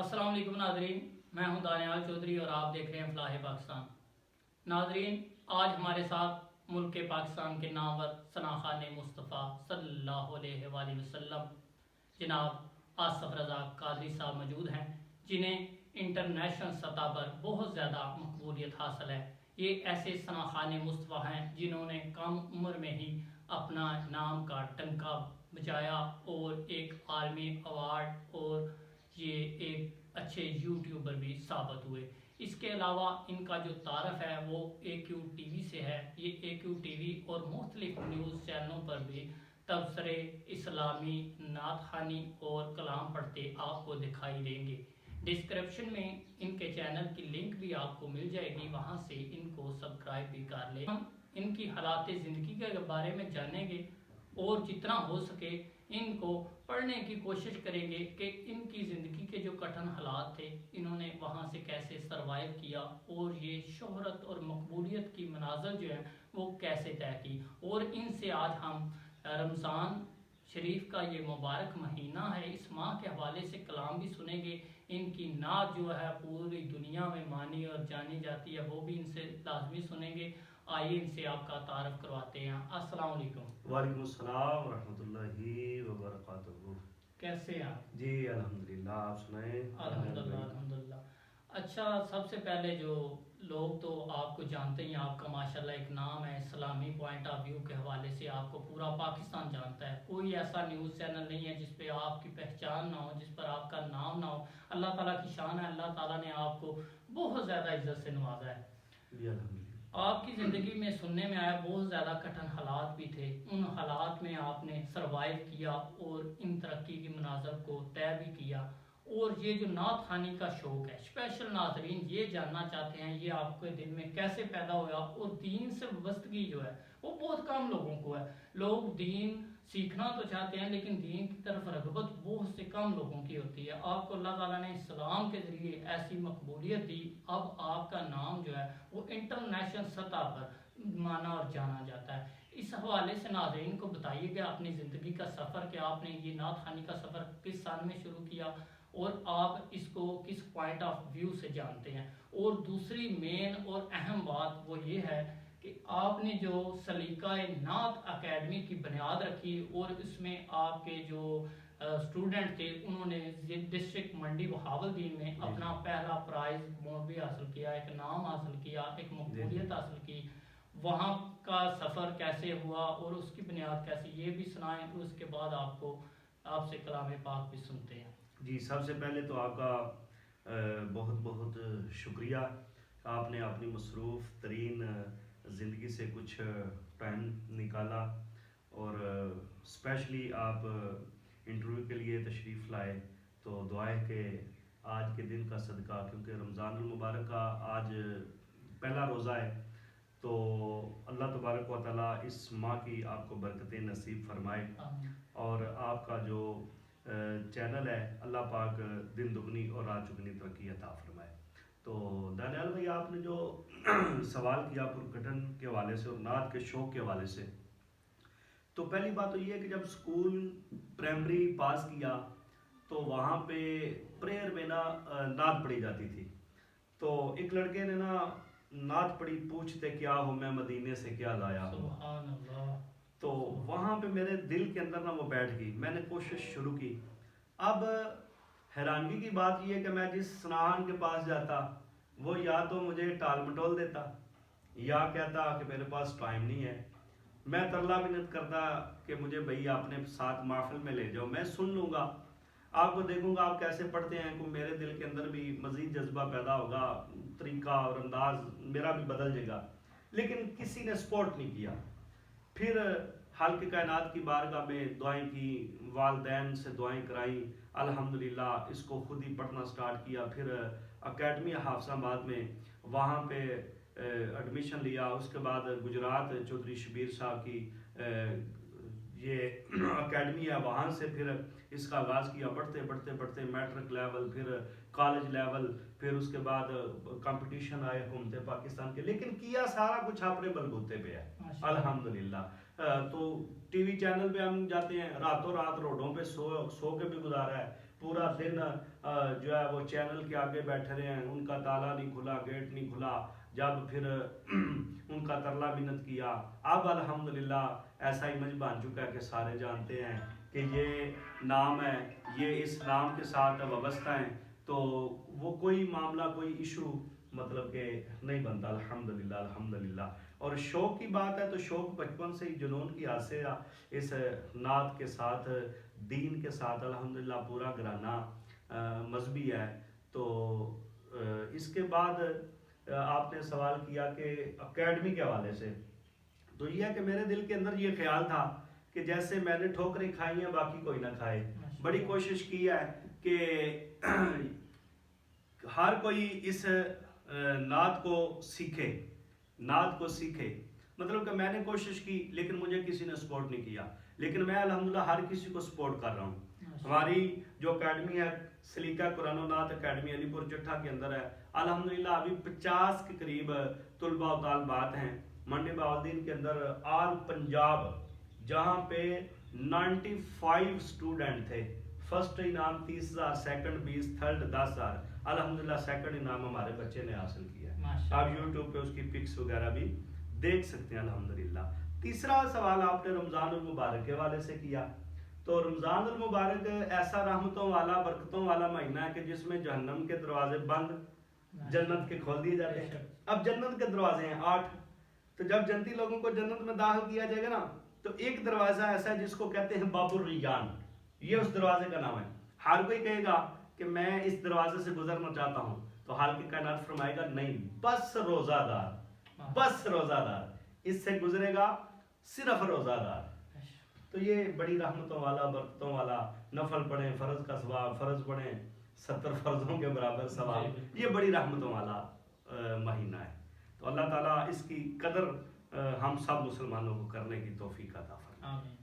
अस्सलाम वालेकुम नाजरीन, मैं हूं दानियाल चौधरी और आप देख रहे हैं फलाह पाकिस्तान। नाजरीन, आज हमारे साथ मुल्क के पाकिस्तान के नामवर सनाखान मुस्तफ़ा सल्लल्लाहु अलैहि वसल्लम जनाब आसफ रज़ा कादरी साहब मौजूद हैं, जिन्हें इंटरनेशनल सतह पर बहुत ज़्यादा मकबूलियत हासिल है। ये ऐसे सनाखान मुस्तफ़ा हैं जिन्होंने कम उम्र में ही अपना नाम का टंका बजाया और एक आर्मी अवार्ड और ये एक अच्छे यूट्यूबर भी साबित हुए। इसके अलावा इनका जो तारफ़ है वो AQ TV से है। ये AQ TV और मुख्तलिफ न्यूज़ चैनलों पर भी तबसरे इस्लामी, नात ख़ानी और कलाम पढ़ते आपको दिखाई देंगे। डिस्क्रिप्शन में इनके चैनल की लिंक भी आपको मिल जाएगी, वहाँ से इनको सब्सक्राइब भी कर लें। हम इनकी हालात ज़िंदगी के बारे में जानेंगे और जितना हो सके इनको पढ़ने की कोशिश करेंगे कि इनकी ज़िंदगी के जो कठिन हालात थे इन्होंने वहाँ से कैसे सरवाइव किया और ये शोहरत और मकबूलियत की मनाज़िल जो है वो कैसे तय की। और इनसे आज हम रमज़ान शरीफ का ये मुबारक महीना है, इस माह के हवाले से कलाम भी सुनेंगे। इनकी नात जो है पूरी दुनिया में मानी और जानी जाती है, वो भी इनसे लाजमी सुनेंगे। आइए इनसे आपका तारफ़ करवाते हैं। अस्सलाम वालेकुम। वालेकुम अस्सलाम रहमतुल्लाहि व बरकातुहू। कैसे हैं आप? जी अल्हम्दुलिल्लाह, आप सुनाएं। अल्हम्दुलिल्लाह अल्हम्दुलिल्लाह। अच्छा, सबसे पहले जो लोग तो आपको जानते ही हैं, आपका माशाल्लाह एक नाम है, इस्लामी पॉइंट ऑफ व्यू के हवाले से आपको पूरा पाकिस्तान जानता है। कोई ऐसा न्यूज़ चैनल नहीं है जिस पे आपकी पहचान ना हो, जिस पर आपका नाम ना हो। अल्लाह ताला की शान है, अल्लाह ताला ने आपको बहुत ज़्यादा इज्जत से नवाजा है। जी अल्हम्दुलिल्लाह। आपकी ज़िंदगी में सुनने में आया बहुत ज़्यादा कठिन हालात भी थे, उन हालात में आपने सरवाइव किया और इन तरक्की की मनाज़िल को तय भी किया। और ये जो नात ख़ानी का शौक़ है, स्पेशल नाज़रीन ये जानना चाहते हैं ये आपके दिल में कैसे पैदा हुआ। और दीन से वाबस्तगी जो है वो बहुत कम लोगों को है। लोग दीन सीखना तो चाहते हैं लेकिन दीन की तरफ रगबत बहुत से कम लोगों की होती है। आपको अल्लाह ताला ने इस्लाम के ज़रिए ऐसी मकबूलियत दी, अब आपका नाम जो है वो इंटरनेशनल सतह पर माना और जाना जाता है। इस हवाले से नाज़रीन को बताइए कि अपनी ज़िंदगी का सफ़र, कि आपने ये नात ख़ानी का सफ़र किस साल में शुरू किया और आप इसको किस पॉइंट ऑफ व्यू से जानते हैं। और दूसरी मेन और अहम बात वो ये है कि आपने जो सलीका नात अकेडमी की बुनियाद रखी और इसमें आपके जो स्टूडेंट थे उन्होंने डिस्ट्रिक्ट मंडी बहावलदीन में अपना पहला प्राइज़ भी हासिल किया, एक नाम हासिल किया, एक मकबूलियत हासिल की। वहाँ का सफ़र कैसे हुआ और उसकी बुनियाद कैसे, ये भी सुनाएं। उसके बाद आपसे कलाम पाक भी सुनते हैं। जी, सबसे पहले तो आपका बहुत बहुत शुक्रिया। आपने अपनी मसरूफ़ तरीन ज़िंदगी से कुछ टाइम निकाला और स्पेशली आप इंटरव्यू के लिए तशरीफ़ लाए। तो दुआ है कि आज के दिन का सदका, क्योंकि रमज़ानुल मुबारक का आज पहला रोज़ा है, तो अल्लाह तबारक व तआला इस माह की आपको बरकतें नसीब फरमाए और आपका जो चैनल है अल्लाह पाक दिन दुगनी और रात चुगनी तरक्की अता फरमाए। तो दानियाल भाई, आपने जो सवाल किया पुरकटन के हवाले से और नात के शौक़ के हवाले से, तो पहली बात तो ये है कि जब स्कूल प्राइमरी पास किया तो वहाँ पे प्रेयर में ना नात पढ़ी जाती थी। तो एक लड़के ने ना नात पढ़ी, पूछते क्या हो मैं मदीने से क्या लाया हूँ। सुभान अल्लाह। तो वहाँ पे मेरे दिल के अंदर ना वो बैठ गई। मैंने कोशिश शुरू की। अब हैरानगी की बात यह है कि मैं जिस सनाहन के पास जाता वो या तो मुझे टाल मटोल देता या कहता कि मेरे पास टाइम नहीं है। मैं तरला मिन्नत करता कि मुझे भैया अपने साथ महफिल में ले जाओ, मैं सुन लूँगा, आपको देखूंगा आप कैसे पढ़ते हैं, को मेरे दिल के अंदर भी मज़ीद जज्बा पैदा होगा, तरीका और अंदाज मेरा भी बदल जाएगा। लेकिन किसी ने सपोर्ट नहीं किया। फिर हाल कायनात की बारगाह में दुआएं की, वालदैन से दुआएं कराई, अल्हम्दुलिल्लाह इसको खुद ही पढ़ना स्टार्ट किया। फिर अकेडमी हाफिज़ाबाद में वहाँ पे एडमिशन लिया। उसके बाद गुजरात चौधरी शबीर साहब की ये अकेडमी है, वहाँ से फिर इसका आगाज़ किया। बढ़ते बढ़ते बढ़ते मैट्रिक लेवल, फिर कॉलेज लेवल, फिर उसके बाद कंपटीशन आए घूमते पाकिस्तान के, लेकिन किया सारा कुछ अपने बलबूते पे है अल्हम्दुलिल्लाह। तो टीवी चैनल पे हम जाते हैं, रातों रात रोडों पे सो के भी गुजारा है, پورا دن جو ہے وہ چینل کے آگے بیٹھے رہے ہیں، ان کا تالا نہیں کھلا، گیٹ نہیں کھلا، جب پھر ان کا ترلا منت کیا. اب الحمدللہ ایسا امیج بن چکا ہے کہ سارے جانتے ہیں کہ یہ نام ہے، یہ اس نام کے ساتھ وابستہ ہیں، تو وہ کوئی معاملہ، کوئی ایشو مطلب کہ نہیں بنتا. الحمدللہ الحمدللہ. اور شوق کی بات ہے تو شوق بچپن سے ہی، جنون کی حد سے اس نعت کے ساتھ، دین کے ساتھ الحمدللہ پورا گھرانہ مذہبی ہے. تو اس کے بعد آپ نے سوال کیا کہ اکیڈمی کے حوالے سے، تو یہ ہے کہ میرے دل کے اندر یہ خیال تھا کہ جیسے میں نے ٹھوکریں کھائی ہیں باقی کوئی نہ کھائے. بڑی کوشش کی ہے کہ ہر کوئی اس نعت کو سیکھے، نعت کو سیکھے. مطلب کہ میں نے کوشش کی لیکن مجھے کسی نے سپورٹ نہیں کیا، لیکن میں الحمدللہ ہر کسی کو سپورٹ کر رہا ہوں. ہماری جو اکیڈمی ہے سلیقہ قرآن و نعت اکیڈمی علی پور چٹھا کے اندر ہے، الحمدللہ ابھی 50 کے قریب طلباء و طالبات ہیں. منڈی بہاؤالدین کے اندر آل پنجاب جہاں پہ 95 اسٹوڈنٹ تھے، فرسٹ انعام 30,000، سیکنڈ 20، تھرڈ 10,000. الحمدللہ سیکنڈ انعام ہمارے بچے نے حاصل کیا ہے. آپ یوٹیوب پہ اس کی پکس وغیرہ بھی دیکھ سکتے ہیں الحمدللہ. تیسرا سوال آپ نے رمضان المبارک کے حوالے سے کیا. تو رمضان المبارک ایسا رحمتوں والا، برکتوں والا مہینہ ہے کہ جس میں جہنم کے دروازے بند، جنت کے کھول دیے جاتے ہیں. اب جنت کے دروازے ہیں 8، تو جب جنتی لوگوں کو جنت میں داخل کیا جائے گا نا، تو ایک دروازہ ایسا ہے جس کو کہتے ہیں باب الریان، یہ اس دروازے کا نام ہے. ہر کوئی کہے گا کہ میں اس دروازے سے گزرنا چاہتا ہوں، تو حالق کائنات فرمائے گا نہیں، بس روزہ دار، بس روزہ دار اس سے گزرے گا، صرف روزہ دار. تو یہ بڑی رحمتوں والا، برکتوں والا، نفل پڑھیں فرض کا ثواب، فرض پڑھیں 70 فرضوں کے برابر ثواب، یہ بڑی رحمتوں والا مہینہ ہے. تو اللہ تعالیٰ اس کی قدر ہم سب مسلمانوں کو کرنے کی توفیق عطا فرمائے. آمین.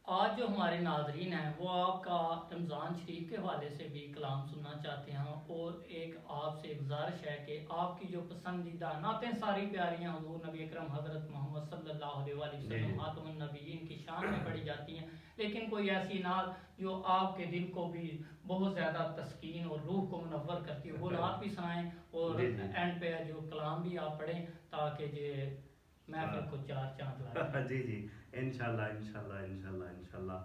آج جو ہمارے ناظرین ہیں وہ آپ کا رمضان شریف کے حوالے سے بھی کلام سننا چاہتے ہیں، اور ایک آپ سے گزارش ہے کہ آپ کی جو پسندیدہ نعتیں ساری پیاری ہیں، حضور نبی اکرم حضرت محمد صلی اللہ علیہ وسلم خاتم النبیین کی شان میں پڑھی جاتی ہیں، لیکن کوئی ایسی نعت جو آپ کے دل کو بھی بہت زیادہ تسکین اور روح کو منور کرتی ہے، وہ نعت بھی سنائیں، اور اینڈ پہ جو کلام بھی آپ پڑھیں تاکہ یہ محفل کو چار چاند لائے. جی جی انشاءاللہ انشاءاللہ انشاءاللہ انشاءاللہ.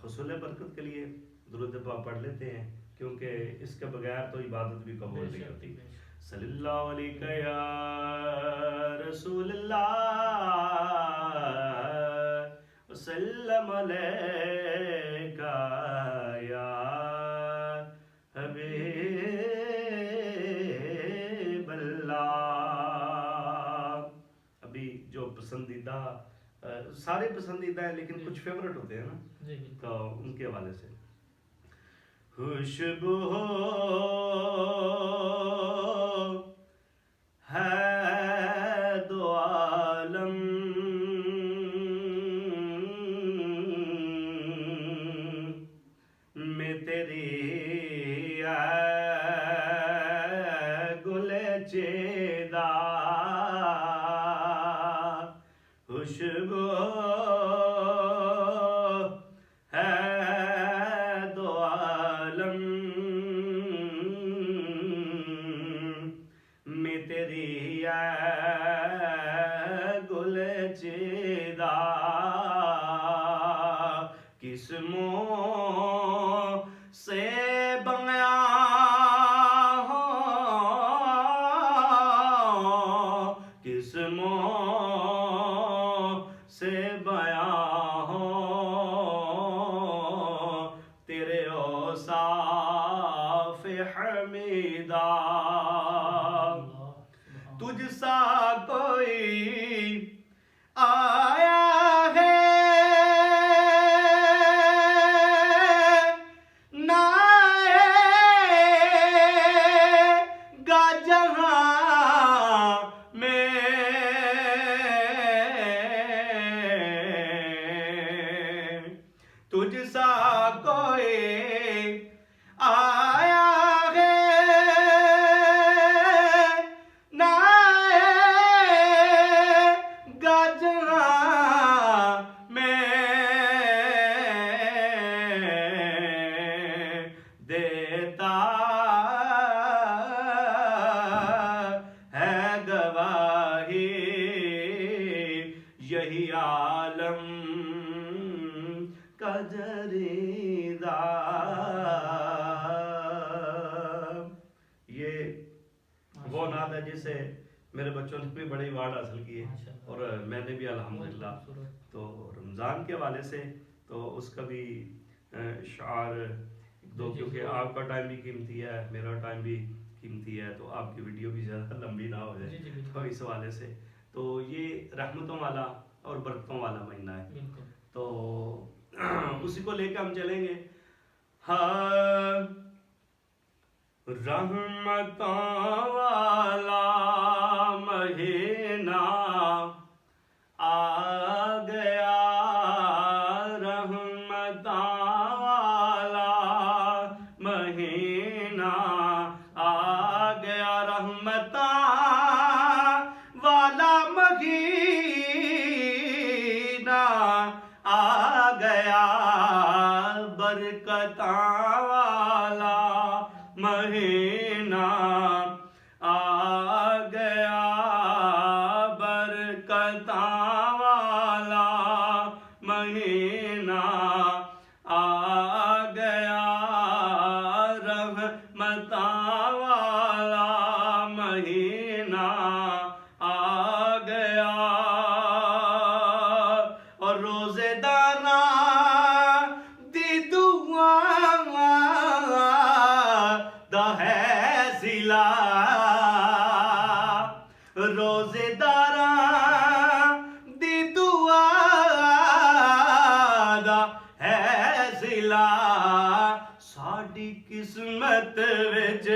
حصول برکت کے لیے درود پاک پڑھ لیتے ہیں، کیونکہ اس کے بغیر تو عبادت بھی قبول نہیں ہوتی. صلی اللہ علیہ یا رسول اللہ وسلم علیکہ یا حبیب اللہ. ابھی جو پسندیدہ، سارے پسندیدہ ہیں لیکن کچھ فیورٹ ہوتے ہیں نا، تو ان کے حوالے سے خوشبو ہے دو عالم میں تیری گل چیدہ خوشبو ہے دو عالم میں تیری گل چیدہ قسموں سے بیاں قسموں سے بیاں ہو تیرے اوصاف حمیدہ. تجھ سا کوئی آیا ہے نہ گا جہاں میں، تجھ سا کوئی آیا گا جہاں का है गवाही, यही आलम का जरीदा। ये वो नाद है जिसे मेरे बच्चों ने भी बड़े अवार्ड हासिल किए और मैंने भी अल्हम्दुलिल्लाह। तो रमज़ान के हवाले से तो उसका भी शार दो, क्योंकि आपका टाइम भी कीमती है, मेरा टाइम भी कीमती है, तो आपकी वीडियो भी ज़्यादा लंबी ना हो जाए, तो इस हवाले से तो ये रहमतों वाला और बरकतों वाला महीना है, तो उसी को लेकर हम चलेंगे। हाँ, रहमतों वाला महीना आ गया, रहमतों वाला महीना आ गया, रहमतों वाला महीना आ गया, बरकतां वाला महीना आ गया, बरकतां वाला महीना आ गया, रहमतां वाला महीना आ गया। और रोज़ेदारा दी दुआ दा है सिला, रोज़ेदारा दी दुआ दा है सिला, साडी किस्मत विच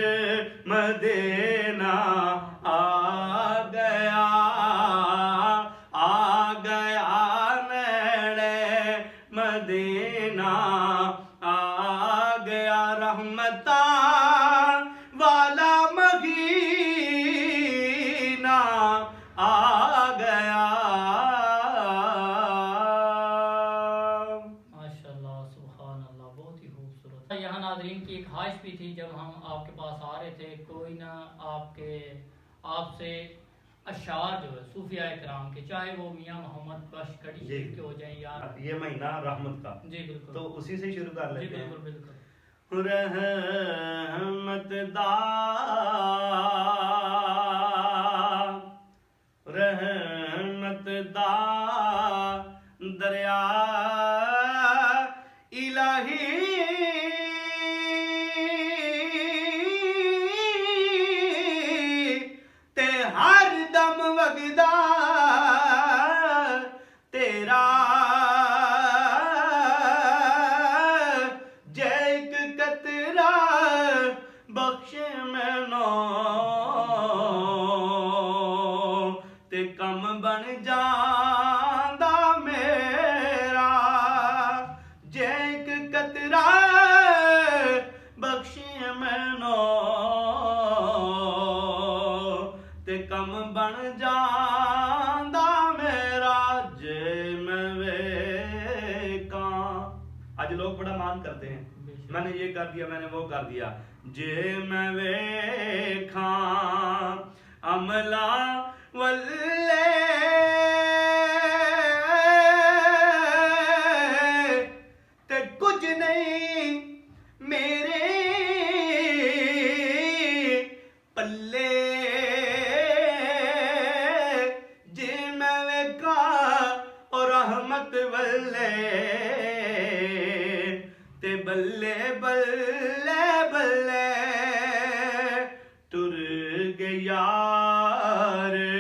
मदीना आ गया, आ गया नेड़े मदीना आ गया, रहमतां वाला महीना आ गया। माशाल्लाह, सुभान अल्लाह, बहुत ही खूबसूरत। यहाँ नाज़रीन की एक ख्वाहिश भी थी, जब हम आपके पास आ रहे थे, कोई ना आपसे अशार जो है सूफिया इकराम के, चाहे वो मियाँ मोहम्मद बख्श कड़ी के हो जाए यार, ये महीना रहमत का, जी बिल्कुल, तो उसी से शुरू कर जी लेते हैं। बिल्कुल बिल्कुल। रहमत दा, रहमत दा दरिया इलाही, ते हर दम वगदा तेरा, जे एक कतरा बख्शे मैनू, ते कम बन जांदा मेरा, जे एक कतरा बख्शे मैनू, ते कम बन जांदा मेरा, जे मैं वेखां। आज लोग बड़ा मान करते हैं, मैंने ये कर दिया, मैंने वो कर दिया, जे मैं वेखां अमला वल्ले, ते कुछ नहीं मेरे पल्ले, जे मैं वेखा और रहमत वल्ले, ते बल्ले बल्ले बल्ले टुर गया रे,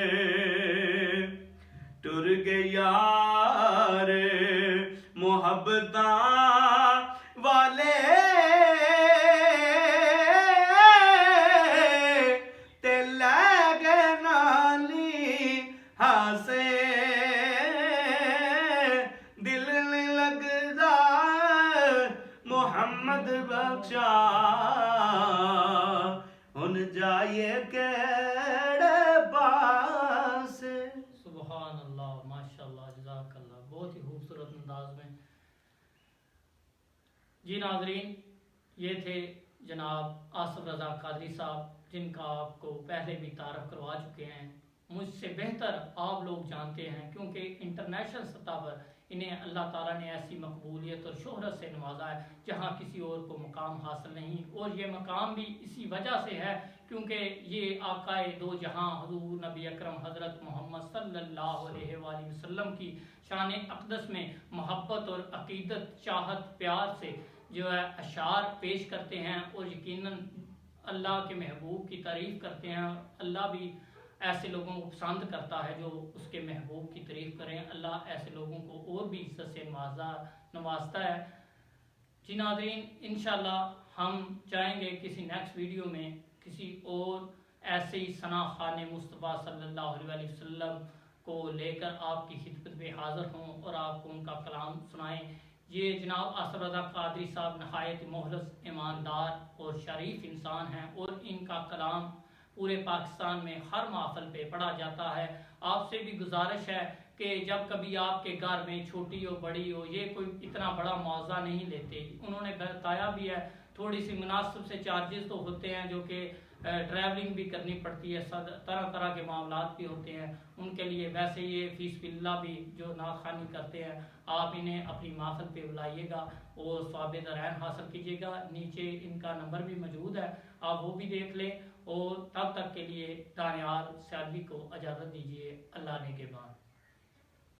टुर गया रे मोहब्बतां वाले, ते लै गए नाली हासे, दिल नहीं लगदा मोहम्मद बख्शा, हुन जाइए केड़े पास। सुभान अल्लाह, माशाल्लाह, जज़ाकल्लाह, बहुत ही खूबसूरत अंदाज में। जी नाज़रीन, ये थे जनाब آصف رضا قادری صاحب، جن کا آپ کو پہلے بھی تعارف کروا چکے ہیں، مجھ سے بہتر آپ لوگ جانتے ہیں، کیونکہ انٹرنیشنل سطح پر انہیں اللہ تعالیٰ نے ایسی مقبولیت اور شہرت سے نوازا ہے جہاں کسی اور کو مقام حاصل نہیں، اور یہ مقام بھی اسی وجہ سے ہے کیونکہ یہ آقائے دو جہاں حضور نبی اکرم حضرت محمد صلی اللہ علیہ وآلہ وسلم کی شان اقدس میں محبت اور عقیدت، چاہت، پیار سے جو ہے اشعار پیش کرتے ہیں، اور یقیناً اللہ کے محبوب کی تعریف کرتے ہیں۔ اللہ بھی ایسے لوگوں کو پسند کرتا ہے جو اس کے محبوب کی تعریف کریں۔ اللہ ایسے لوگوں کو اور بھی عزت سے نوازتا ہے۔ جی ناظرین، انشاءاللہ ہم چاہیں گے کسی نیکسٹ ویڈیو میں کسی اور ایسے ہی ثنا خوان مصطفیٰ صلی اللہ علیہ وسلم کو لے کر آپ کی خدمت میں حاضر ہوں اور آپ کو ان کا کلام سنائیں۔ یہ جناب آصف رضا قادری صاحب نہایت مخلص، ایماندار اور شریف انسان ہیں، اور ان کا کلام پورے پاکستان میں ہر محفل پہ پڑھا جاتا ہے۔ آپ سے بھی گزارش ہے کہ جب کبھی آپ کے گھر میں چھوٹی ہو بڑی ہو، یہ کوئی اتنا بڑا معاوضہ نہیں لیتے، انہوں نے بتایا بھی ہے، تھوڑی سی مناسب سے چارجز تو ہوتے ہیں جو کہ ٹریولنگ بھی کرنی پڑتی ہے، طرح طرح کے معاملات بھی ہوتے ہیں ان کے لیے، ویسے یہ فی سبیل اللہ بھی جو نعت خوانی کرتے ہیں، آپ انہیں اپنی محفل پہ بلائیے گا اور ثواب دارین حاصل کیجیے گا۔ نیچے ان کا نمبر بھی موجود ہے، آپ وہ بھی دیکھ لیں، اور تب تک کے لیے دانیال سیالوی کو اجازت دیجیے۔ اللہ نے کے بعد